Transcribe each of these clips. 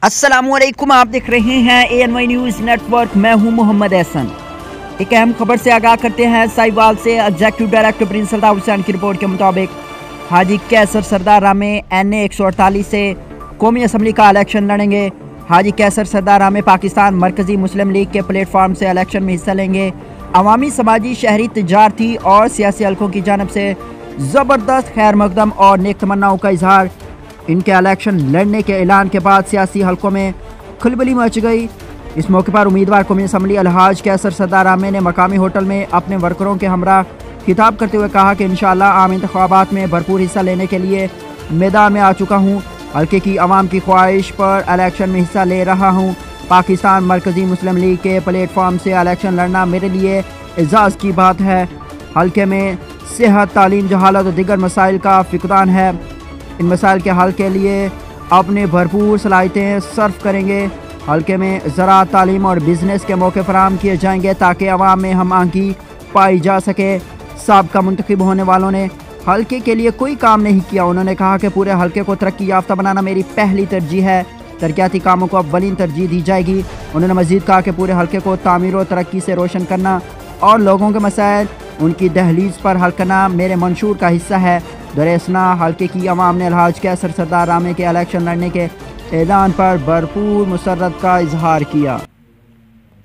अस्सलामुअलैकुम, आप देख रहे हैं ANY न्यूज़ नेटवर्क। मैं हूं मोहम्मद एहसन। एक अहम खबर से आगाह करते हैं। साहिवाल से executive director Prince Altaf Hussain की रिपोर्ट के मुताबिक हाजी कैसर सरदार रामे NA 148 से कौमी असम्बली का इलेक्शन लड़ेंगे। हाजी कैसर सरदार रामे पाकिस्तान मरकज़ी मुस्लिम लीग के प्लेटफार्म से इलेक्शन में हिस्सा लेंगे। अवामी, समाजी, शहरी, तजारती और सियासी हलकों की जानब से ज़बरदस्त खैर मकदम और नेक तमन्नाओं का इजहार। इनके इलेक्शन लड़ने के ऐलान के बाद सियासी हलकों में खलबली मच गई। इस मौके पर उम्मीदवार कौमी असम्बली अलहाज कैसर सरदार रामे ने मकामी होटल में अपने वर्करों के हमरा खिताब करते हुए कहा कि इंशाअल्लाह आम इंतखाबात में भरपूर हिस्सा लेने के लिए मैदान में आ चुका हूँ। हल्के की आवाम की ख्वाहिश पर इलेक्शन में हिस्सा ले रहा हूँ। पाकिस्तान मरकज़ी मुस्लिम लीग के प्लेटफार्म से इलेक्शन लड़ना मेरे लिए एजाज़ की बात है। हल्के में सेहत, तालीम, जहालत और दीगर मसाइल का फिकरान है। इन मसाइल के हल के लिए अपने भरपूर सलाहियतें सर्फ करेंगे। हल्के में ज़राअत, तालीम और बिजनेस के मौके फराहम किए जाएंगे ताकि अवाम में हम आंगी पाई जा सके। साबका मुंतखब होने वालों ने हल्के के लिए कोई काम नहीं किया। उन्होंने कहा कि पूरे हल्के को तरक्की याफ्ता बनाना मेरी पहली तरजीह है। तरक्याती कामों को अव्वलीन तरजीह दी जाएगी। उन्होंने मज़ीद कहा कि पूरे हल्के को तामीर और तरक्की से रोशन करना और लोगों के मसाइल उनकी दहलीज पर हल करना मेरे मंशूर का हिस्सा है। दरेसना हल्के की अवाम ने अलहाज कैसर सरदार रामे के इलेक्शन लड़ने के ऐलान पर भरपूर मुसर्रत का इजहार किया।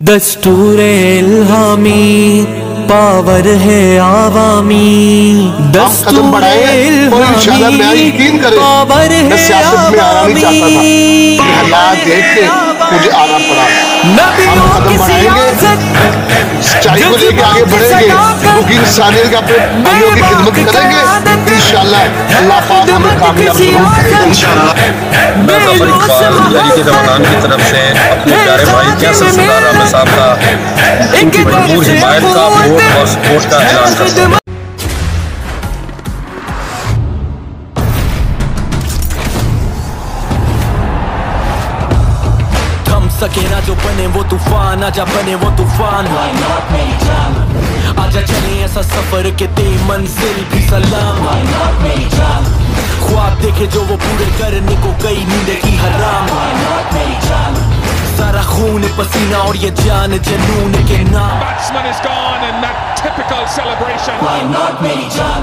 दस्तूरे इल्हामी पावर है आवामी, दस्तूरे इल्हामी पावर है आवामी। हालात देख के मुझे आना पड़ा। हम कदम बढ़ाएंगे, सच्चाई को लेकर आगे बढ़ेंगे, क्योंकि इंसानियत के अपने बंदों की खिदमत करेंगे। इंशाअल्लाह अल्लाह पाक हमें कामयाब करेगा इंशाअल्लाह। मैं खबर इकबाल तहरीक जवान की तरफ से अपने प्यारे भाई कैसर सरदार रामे साहब का उनकी भरपूर हिमायत का वोट और सपोर्ट का ऐलान करता हूँ। सके ना जो बने वो तूफान, आजा बने वो तूफान। आजा चले ऐसा सफर के दे मंजिल भी सलाम। ख्वाब देखे जो वो पूरे करने को गई नींद की हराम। सारा खून पसीना और ये जान जनून के नाम। Batsman is gone and that typical celebration. Why not मेरी जान?